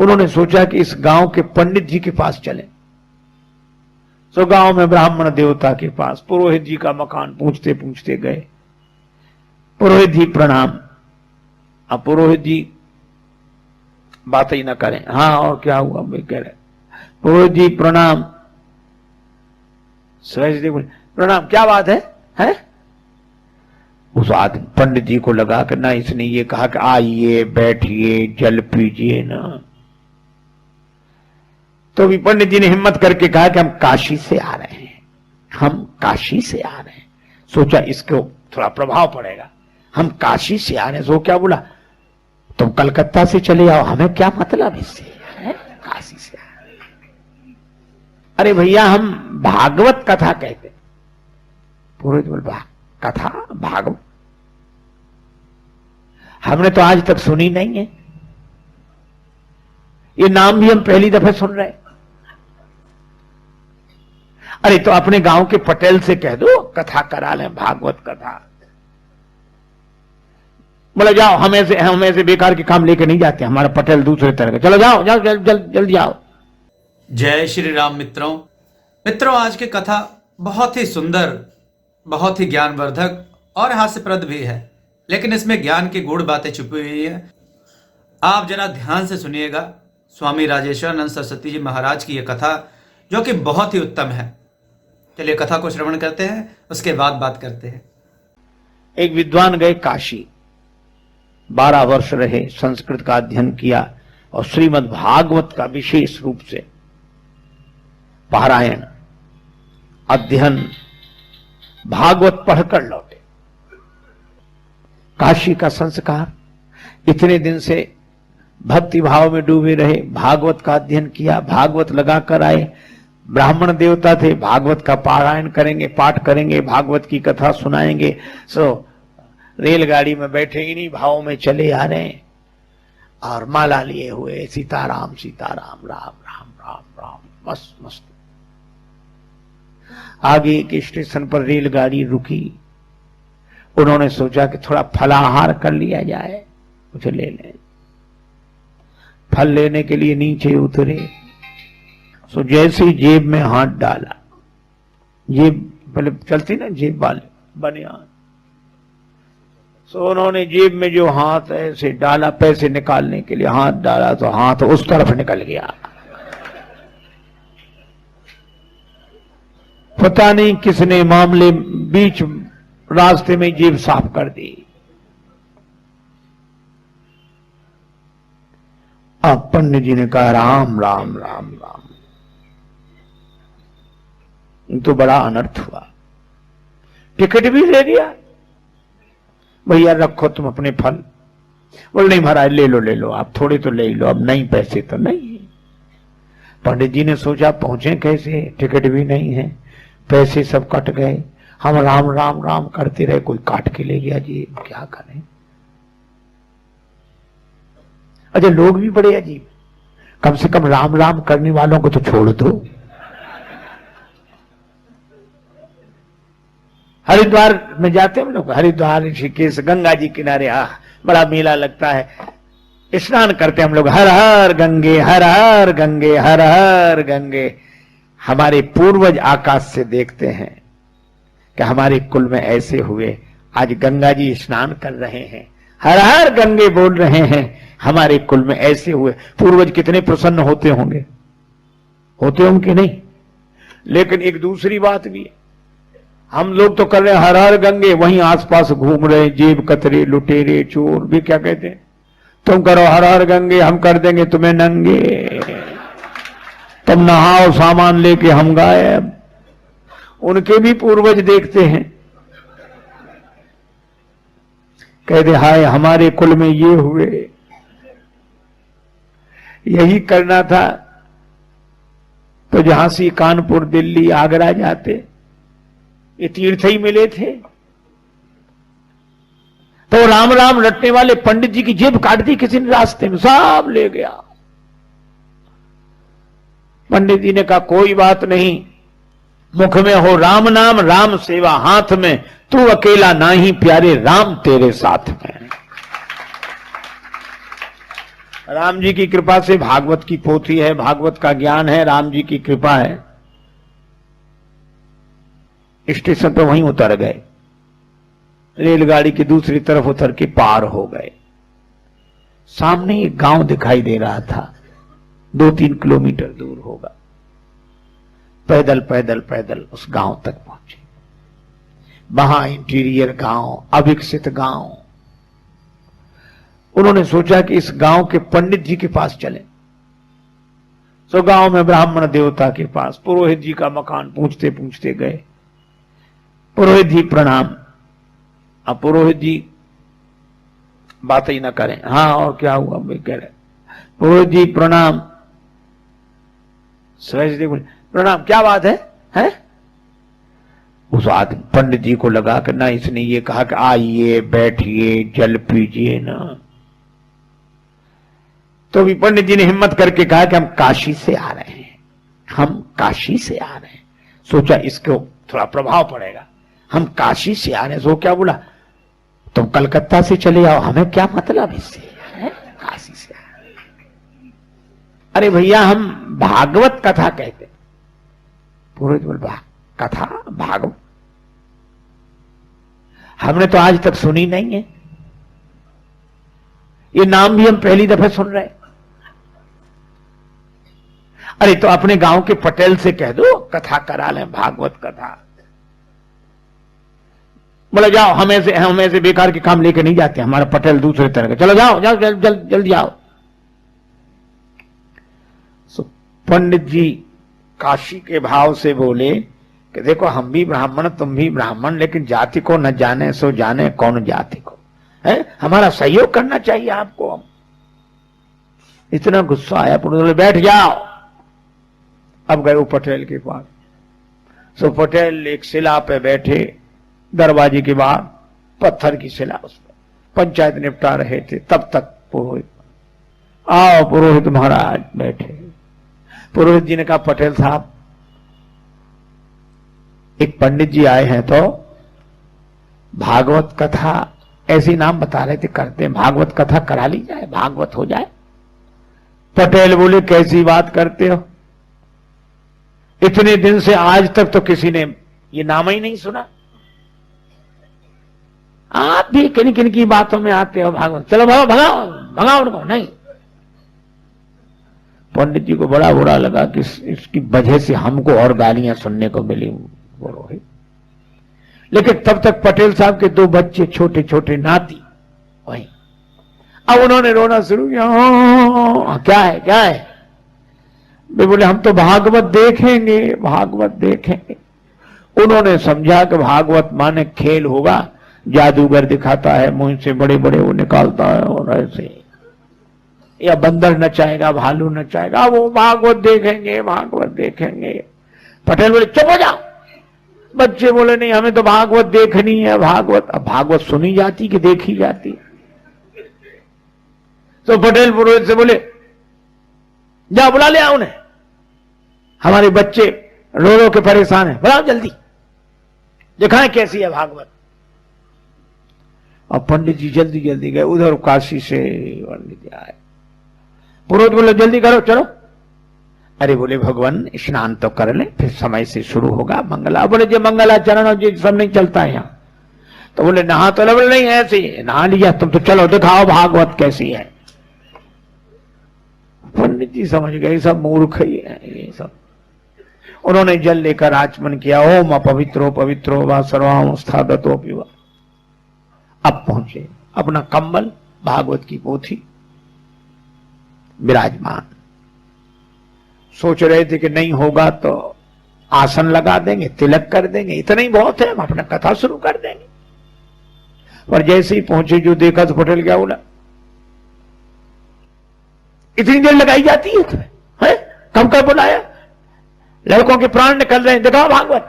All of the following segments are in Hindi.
उन्होंने सोचा कि इस गांव के पंडित जी के पास चले। सो गांव में ब्राह्मण देवता के पास पुरोहित जी का मकान पूछते पूछते गए। पुरोहित जी प्रणाम। अब पुरोहित जी बात ही ना करें, हाँ और क्या हुआ मैं कह रहे। पुरोहित जी प्रणाम। सहज बोले प्रणाम, क्या बात है? उस आदमी पंडित जी को लगा कि ना इसने ये कहा कि आइए बैठिए जल पीजिए ना, तो भी पंडित जी ने हिम्मत करके कहा कि हम काशी से आ रहे हैं, हम काशी से आ रहे हैं। सोचा इसको थोड़ा प्रभाव पड़ेगा, हम काशी से आ रहे हैं। सो क्या बोला, तुम कलकत्ता से चले आओ, हमें क्या मतलब इससे, काशी से आ रहे हैं। अरे भैया हम भागवत कथा कहते। पुरोहित बोल कथा भागवत हमने तो आज तक सुनी नहीं है, ये नाम भी हम पहली दफे सुन रहे हैं। अरे तो अपने गांव के पटेल से कह दो कथा करा लें, भागवत कथा। बोले जाओ, हम ऐसे बेकार के काम लेके नहीं जाते, हमारा पटेल दूसरे तरह का, चलो जाओ जाओ जल्दी आओ। जय श्री राम। मित्रों आज की कथा बहुत ही सुंदर, बहुत ही ज्ञानवर्धक और हास्यप्रद भी है, लेकिन इसमें ज्ञान की गूढ़ बातें छुपी हुई है। आप जरा ध्यान से सुनिएगा। स्वामी राजेश्वरानंद सरस्वती जी महाराज की यह कथा जो कि बहुत ही उत्तम है। चलिए कथा को श्रवण करते हैं, उसके बाद बात करते हैं। एक विद्वान गए काशी, 12 वर्ष रहे, संस्कृत का अध्ययन किया और श्रीमद् भागवत का विशेष रूप से पारायण अध्ययन भागवत पढ़कर लौटे। काशी का संस्कार, इतने दिन से भक्ति भाव में डूबे रहे, भागवत का अध्ययन किया, भागवत लगाकर आए। ब्राह्मण देवता थे, भागवत का पारायण करेंगे, पाठ करेंगे, भागवत की कथा सुनाएंगे। सो रेलगाड़ी में बैठे इन्हीं भाव में चले आ रहे हैं और माला लिए हुए सीताराम सीताराम राम राम राम राम, मस्त मस्त। आगे एक स्टेशन पर रेलगाड़ी रुकी। उन्होंने सोचा कि थोड़ा फलाहार कर लिया जाए, कुछ ले लें। फल लेने के लिए नीचे उतरे, सो जैसे ही जेब में हाथ डाला, जेब पहले चलती ना जेब वाले बनियान, सो उन्होंने जेब में जो हाथ ऐसे डाला पैसे निकालने के लिए हाथ डाला तो हाथ उस तरफ निकल गया। पता नहीं किसने मामले बीच रास्ते में जेब साफ कर दी। अब पंडित जी ने कहा राम राम राम राम, तो बड़ा अनर्थ हुआ। टिकट भी दे दिया, भैया रखो तुम अपने फल। बोल नहीं महाराज ले लो आप, थोड़े तो ले लो, अब नहीं पैसे तो नहीं। पंडित जी ने सोचा पहुंचे कैसे, टिकट भी नहीं है, पैसे सब कट गए, हम राम राम राम करते रहे, कोई काट के ले गया जी, क्या करें। अच्छा लोग भी बड़े अजीब, कम से कम राम राम करने वालों को तो छोड़ दो। हरिद्वार में जाते हैं हम लोग, हरिद्वार ऋषिकेश गंगा जी किनारे बड़ा मेला लगता है, स्नान करते हैं हम लोग, हर हर गंगे हर हर गंगे हर हर गंगे। हमारे पूर्वज आकाश से देखते हैं कि हमारे कुल में ऐसे हुए, आज गंगा जी स्नान कर रहे हैं, हर हर गंगे बोल रहे हैं, हमारे कुल में ऐसे हुए। पूर्वज कितने प्रसन्न होते होंगे कि नहीं। लेकिन एक दूसरी बात भी है, हम लोग तो कर रहे हैं हर हर गंगे, वहीं आसपास घूम रहे जेब कतरे लुटेरे चोर भी क्या कहते हैं, तुम करो हर हर गंगे, हम कर देंगे तुम्हें नंगे, तुम नहाओ सामान लेके हम गायब। उनके भी पूर्वज देखते हैं, कहते हाय हमारे कुल में ये हुए, यही करना था तो झांसी कानपुर दिल्ली आगरा जाते, ये तीर्थ ही मिले थे। तो राम राम रटने वाले पंडित जी की जेब काट दी किसी ने रास्ते में, सब ले गया। पंडित जी ने कहा कोई बात नहीं, मुख में हो राम नाम, राम सेवा हाथ में, तू अकेला ना ही प्यारे, राम तेरे साथ में। राम जी की कृपा से भागवत की पोथी है, भागवत का ज्ञान है, राम जी की कृपा है। स्टेशन पे वहीं उतर गए, रेलगाड़ी की दूसरी तरफ उतर के पार हो गए। सामने एक गांव दिखाई दे रहा था, 2-3 किलोमीटर दूर होगा। पैदल पैदल पैदल उस गांव तक पहुंचे। वहां इंटीरियर गांव, अविकसित गांव। उन्होंने सोचा कि इस गांव के पंडित जी के पास चले। तो गांव में ब्राह्मण देवता के पास पुरोहित जी का मकान पूछते पूछते गए। पुरोहित जी प्रणाम। अब पुरोहित जी बात ही ना करें, हाँ और क्या हुआ भाई कह रहे। पुरोहित जी प्रणाम। सहज बोले प्रणाम, क्या बात है? उस आदमी पंडित जी को लगा कि ना इसने ये कहा कि आइए बैठिए जल पीजिए ना। तो भी पंडित जी ने हिम्मत करके कहा कि हम काशी से आ रहे हैं, हम काशी से आ रहे हैं। सोचा इसको थोड़ा प्रभाव पड़ेगा, हम काशी से आ रहे हैं। सो क्या बोला, तुम कलकत्ता से चले आओ, हमें क्या मतलब इससे, काशी से आ रहे हैं। अरे भैया हम भागवत कथा कहते। पुरोहित बोल कथा भागवत हमने तो आज तक सुनी नहीं है, ये नाम भी हम पहली दफे सुन रहे हैं। अरे तो अपने गांव के पटेल से कह दो कथा करा लें, भागवत कथा। बोले जाओ, हमें से बेकार के काम लेके नहीं जाते, हमारा पटेल दूसरे तरह के। चलो जाओ जाओ जल्दी जाओ। पंडित जी काशी के भाव से बोले कि देखो हम भी ब्राह्मण तुम भी ब्राह्मण, लेकिन जाति को न जाने सो जाने कौन जाति को है, हमारा सहयोग करना चाहिए आपको। इतना गुस्सा आया, बोले बैठ जाओ। अब गए वो पटेल के पास। सो पटेल एक शिला पे बैठे, दरवाजे के बाहर पत्थर की शिला, उस पर पंचायत निपटा रहे थे। तब तक पुरोहित, आओ पुरोहित महाराज बैठे। पुरोहित जी ने कहा पटेल साहब एक पंडित जी आए हैं, तो भागवत कथा ऐसी नाम बता रहे थे करते हैं, भागवत कथा करा ली जाए, भागवत हो जाए। पटेल बोले कैसी बात करते हो, इतने दिन से आज तक तो किसी ने ये नाम ही नहीं सुना, आप भी किन किन की बातों में आते हो भागवत, चलो भगाओ भगाओ भगाओ उनको। नहीं, पंडित जी को बड़ा बुरा लगा कि इसकी वजह से हमको और गालियां सुनने को मिली। लेकिन तब तक पटेल साहब के 2 बच्चे छोटे छोटे नाती वही। अब उन्होंने रोना शुरू किया, क्या है? वे बोले हम तो भागवत देखेंगे, भागवत देखेंगे। उन्होंने समझा कि भागवत माने खेल होगा, जादूगर दिखाता है, मुंह से बड़े बड़े वो निकालता है और ऐसे, या बंदर नचाएगा, भालू नचाएगा, वो भागवत देखेंगे, भागवत देखेंगे। पटेल बोले चुप हो जाओ। बच्चे बोले नहीं हमें तो भागवत देखनी है, भागवत। अब भागवत सुनी जाती कि देखी जाती? तो पटेल पुरोहित से बोले जाओ बुला ले आओ उन्हें, हमारे बच्चे रो रो के परेशान है, बुलाओ जल्दी, दिखाएं कैसी है भागवत। और पंडित जी जल्दी जल्दी गए, उधर काशी से पंडित जी आए। पुरोहित बोले जल्दी करो चलो। अरे बोले भगवान स्नान तो कर ले, फिर समय से शुरू होगा मंगला। बोले जो मंगलाचरण और जी सब नहीं चलता है यहाँ। तो बोले नहा तो बोले नहीं ऐसे नहा लिया, तुम तो चलो दिखाओ भागवत कैसी है। पंडित जी समझ गए सब मूर्ख ही है ये सब। उन्होंने जल लेकर आचमन किया, ओम अपवित्रो पवित्रो वा सर्वावस्थागतो पिवा। अब पहुंचे, अपना कंबल भागवत की पोथी विराजमान। सोच रहे थे कि नहीं होगा तो आसन लगा देंगे, तिलक कर देंगे, इतना ही बहुत है, हम अपना कथा शुरू कर देंगे। पर जैसे ही पहुंचे जो देखा तो पटेल क्या बोला, इतनी देर लगाई जाती है तुम्हें, है? कब कब बुलाया, लड़कों के प्राण निकल रहे हैं, दिखाओ भागवत।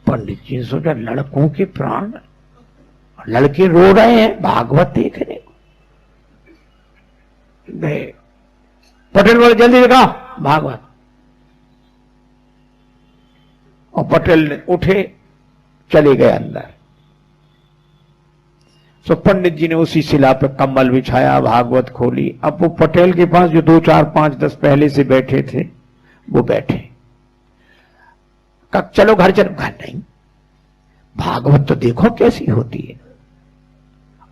पंडित जी ने सोचा लड़कों के प्राण, लड़के रो रहे हैं भागवत देखने को। पटेल बोले जल्दी दिखाओ भागवत। और पटेल ने उठे, चले गए अंदर। तो पंडित जी ने उसी शिला पे कम्बल बिछाया, भागवत खोली। अब वो पटेल के पास जो 2, 4, 5, 10 पहले से बैठे थे वो बैठे। कब चलो घर चलो, घर नहीं, भागवत तो देखो कैसी होती है।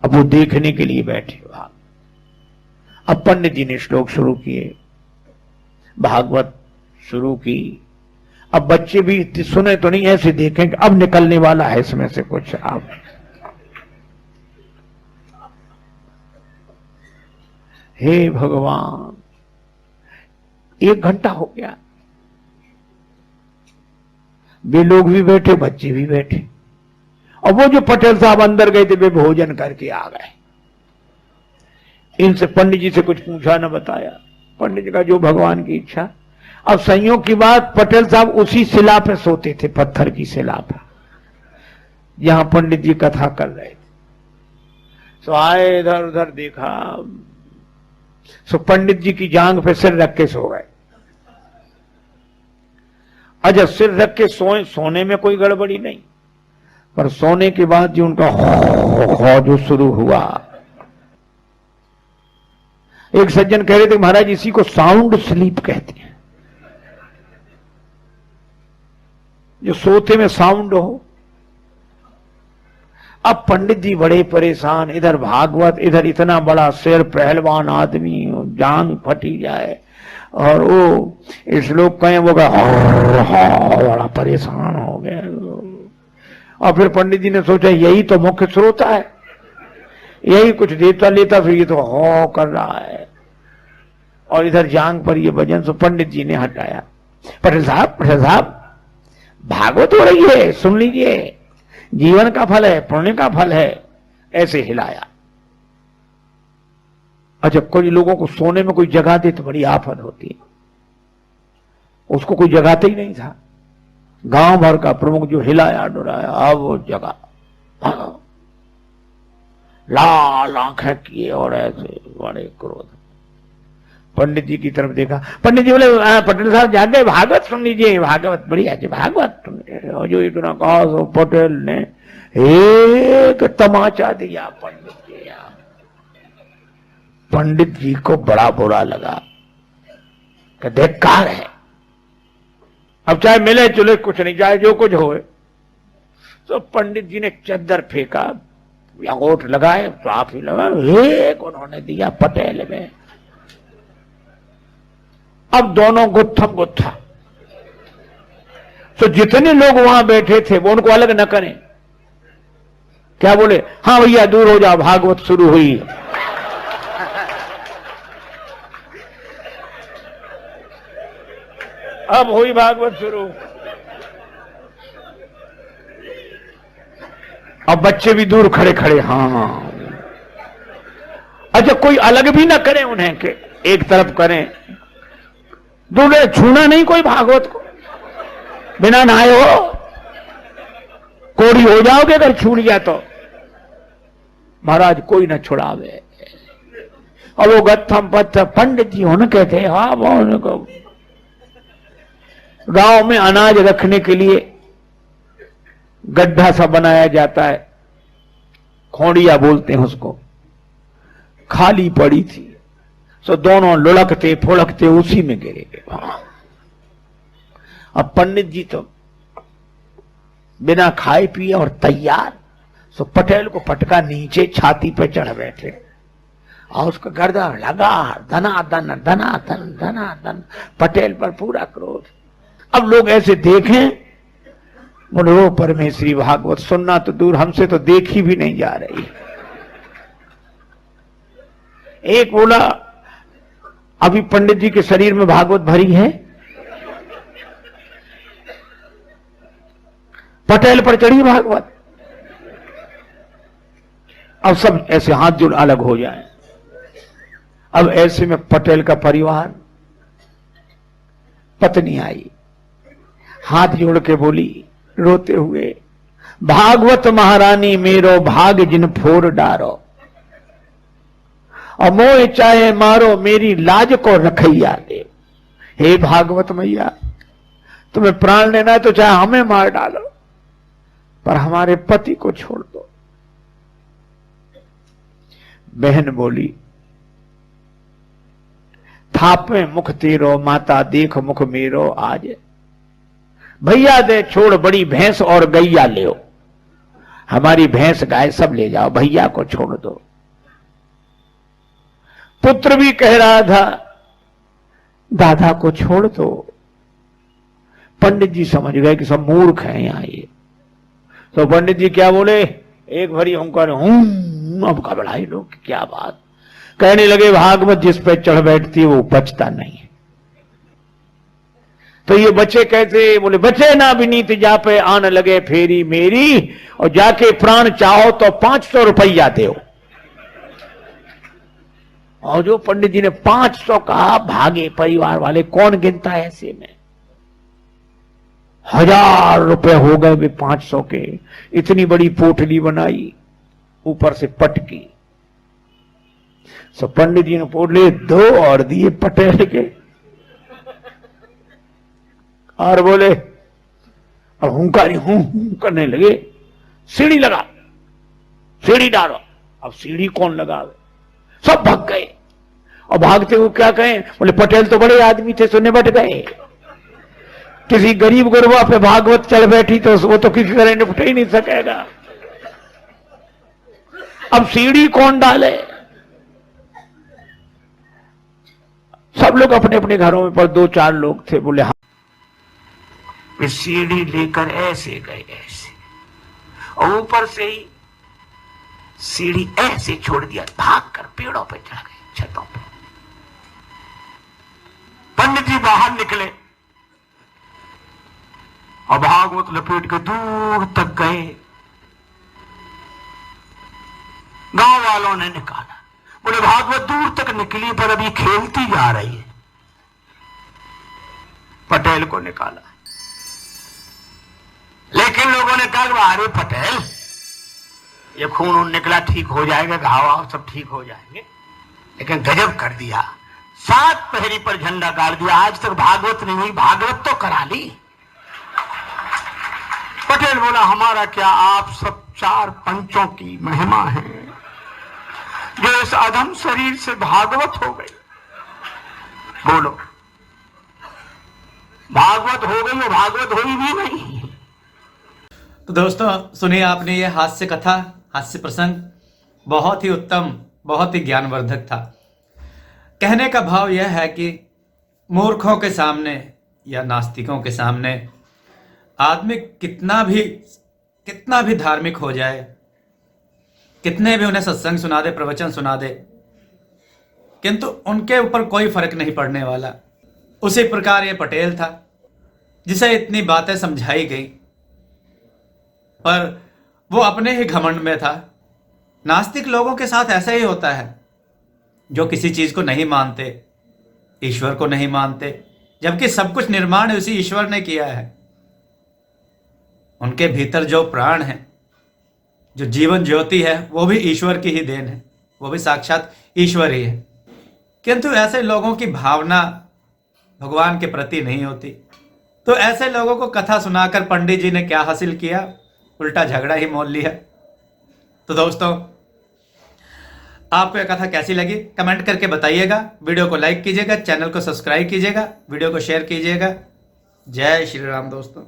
अब वो देखने के लिए बैठे भाग। अब पंडित जी ने श्लोक शुरू किए, भागवत शुरू की। अब बच्चे भी सुने तो नहीं, ऐसे देखें कि अब निकलने वाला है इसमें से कुछ। अब हे भगवान, 1 घंटा हो गया, वे लोग भी बैठे, बच्चे भी बैठे, और वो जो पटेल साहब अंदर गए थे वे भोजन करके आ गए। इनसे पंडित जी से कुछ पूछा न बताया। पंडित जी का जो भगवान की इच्छा। अब संयोग की बात, पटेल साहब उसी शिला पे सोते थे, पत्थर की शिला पे, यहां पंडित जी कथा कर रहे थे। सो आए, इधर उधर देखा, सो पंडित जी की जांग पे सिर रख के सो गए। अच्छा, सिर रख के सोए, सोने में कोई गड़बड़ी नहीं, पर सोने के बाद जो उनका जो शुरू हुआ, एक सज्जन कह रहे थे महाराज इसी को साउंड स्लीप कहते हैं, जो सोते में साउंड हो। अब पंडित जी बड़े परेशान, इधर भागवत, इधर इतना बड़ा सिर, पहलवान आदमी, जांग फटी जाए, और वो इस लोग कहें वो बड़ा परेशान हो गए। और फिर पंडित जी ने सोचा यही तो मुख्य स्रोत है, यही कुछ देता लेता, फिर ये तो हो कर रहा है, और इधर जांग पर ये वजन। सो पंडित जी ने हटाया। पटेल साहब भागवत हो रही है, सुन लीजिए, जीवन का फल है, पुण्य का फल है, ऐसे हिलाया। अच्छा, कोई लोगों को सोने में कोई जगा दे तो बड़ी आफत होती है, उसको कोई जगाते ही नहीं था। गांव भर का प्रमुख जो हिलाया डुलाया, अब वो जगा, लाल आंखें किए और ऐसे बड़े क्रोध। पंडित जी की तरफ देखा, पंडित जी बोले पटेल साहब जागे, भागवत सुन लीजिए, भागवत बढ़िया है, भागवत। और जो इतना कहा सो पटेल ने एक तमाचा दिया पंडित जी। पंडित जी को बड़ा बुरा लगा कि धिक्कार है, अब चाहे मिले चुले कुछ नहीं, चाहे जो कुछ होए। तो पंडित जी ने चद्दर फेंका, अंगूठ लगाए, साफ ही लगा, एक उन्होंने दिया पटेल में। अब दोनों गुत्थम गुत्था। तो जितने लोग वहां बैठे थे वो उनको अलग न करें, क्या बोले, हाँ भैया दूर हो जाओ, भागवत शुरू हुई। अब हुई भागवत शुरू। अब बच्चे भी दूर खड़े खड़े, हाँ। अच्छा, कोई अलग भी ना करे उन्हें के एक तरफ करें, दूल्हे छूना नहीं कोई भागवत को, बिना नहाए हो कोड़ी हो जाओगे अगर छूट गया तो। महाराज कोई न छुड़ावे। और वो गत्थम पत्थर पंडित जी होने कहते, हाँ वो उनको गांव में अनाज रखने के लिए गड्ढा सा बनाया जाता है, खोड़िया बोलते हैं उसको, खाली पड़ी थी। सो दोनों लुढ़कते फुड़कते उसी में गिरे गए। अब पंडित जी तो बिना खाए पिए और तैयार, सो पटेल को पटका नीचे छाती पे चढ़ बैठे, और उसका गर्दन लगा, धनाधन धनाधन धनाधन, पटेल पर पूरा क्रोध। अब लोग ऐसे देखें, बोले वो परमेश्वरी भागवत सुनना तो दूर, हमसे तो देखी भी नहीं जा रही। एक बोला अभी पंडित जी के शरीर में भागवत भरी है, पटेल पर चढ़ी भागवत। अब सब ऐसे हाथ जोड़ अलग हो जाए। अब ऐसे में पटेल का परिवार, पत्नी आई, हाथ जोड़ के बोली रोते हुए, भागवत महारानी मेरो भाग जिन फोर डारो, और मोह चाहे मारो मेरी लाज को रखैया दे। हे भागवत मैया, तुम्हें प्राण लेना है तो चाहे हमें मार डालो, पर हमारे पति को छोड़ दो। बहन बोली, थापे मुख तेरो माता देख मुख मेरो आज। भैया दे छोड़ बड़ी भैंस और गैया ले, हमारी भैंस गाय सब ले जाओ, भैया को छोड़ दो। पुत्र भी कह रहा था दादा को छोड़ दो। पंडित जी समझ गए कि सब मूर्ख हैं यहां ये। तो पंडित जी क्या बोले, एक भरी ओंकार अब घबराए लोग, क्या बात। कहने लगे भागवत जिस पे चढ़ बैठती है वो बचता नहीं है। तो ये बच्चे कहते, बोले बचे ना विनीत जा पे आन लगे फेरी मेरी, और जाके प्राण चाहो तो 500 रुपया दो। और जो पंडित जी ने 500 कहा, भागे परिवार वाले। कौन गिनता है ऐसे में? 1000 रुपए हो गए वे 500 के। इतनी बड़ी पोटली बनाई, ऊपर से पटकी। सो पंडित जी ने पोटली 2 और दिए पटेल के, और बोले, और हुंकारी हूं करने लगे, सीढ़ी लगा, सीढ़ी डालो। अब सीढ़ी कौन लगावे? सब भाग गए। और भागते हुए क्या कहें, बोले पटेल तो बड़े आदमी थे, सुनने बट गए। किसी गरीब गुरबा पे भागवत चढ़ बैठी तो वो तो किसी तरह निपट ही नहीं सकेगा। अब सीढ़ी कौन डाले? सब लोग अपने अपने घरों में, पर 2-4 लोग थे, बोले हाँ। सीढ़ी लेकर ऐसे गए, ऐसे, और ऊपर से ही सीढ़ी ऐसे छोड़ दिया, भागकर पेड़ों पे चढ़ गए, छतों पे। पंडित जी बाहर निकले और भागवत लपेट के दूर तक गए। गांव वालों ने निकाला, बोले भागवत दूर तक निकली पर अभी खेलती जा रही है। पटेल को निकाला, लेकिन लोगों ने कहा अरे पटेल, ये खून निकला, ठीक हो जाएगा, घाव आव सब ठीक हो जाएंगे। लेकिन गजब कर दिया, 7 पहरी पर झंडा गाड़ दिया। आज तक भागवत नहीं हुई, भागवत तो करा ली। पटेल बोला हमारा क्या, आप सब 4 पंचों की महिमा है जो इस अधम शरीर से भागवत हो गई। बोलो, भागवत हो गई, वो भागवत हुई भी नहीं। तो दोस्तों सुनिए आपने ये हास्य कथा, हास्य प्रसंग, बहुत ही उत्तम, बहुत ही ज्ञानवर्धक था। कहने का भाव यह है कि मूर्खों के सामने या नास्तिकों के सामने आदमी कितना भी धार्मिक हो जाए, कितने भी उन्हें सत्संग सुना दे, प्रवचन सुना दे, किंतु उनके ऊपर कोई फर्क नहीं पड़ने वाला। उसी प्रकार ये पटेल था जिसे इतनी बातें समझाई गई, पर वो अपने ही घमंड में था। नास्तिक लोगों के साथ ऐसा ही होता है, जो किसी चीज को नहीं मानते, ईश्वर को नहीं मानते, जबकि सब कुछ निर्माण उसी ईश्वर ने किया है। उनके भीतर जो प्राण है, जो जीवन ज्योति है, वो भी ईश्वर की ही देन है, वो भी साक्षात ईश्वर ही है। किंतु ऐसे लोगों की भावना भगवान के प्रति नहीं होती। तो ऐसे लोगों को कथा सुनाकर पंडित जी ने क्या हासिल किया? उल्टा झगड़ा ही मोल लिया। तो दोस्तों आपको यह कथा कैसी लगी कमेंट करके बताइएगा। वीडियो को लाइक कीजिएगा, चैनल को सब्सक्राइब कीजिएगा, वीडियो को शेयर कीजिएगा। जय श्री राम दोस्तों।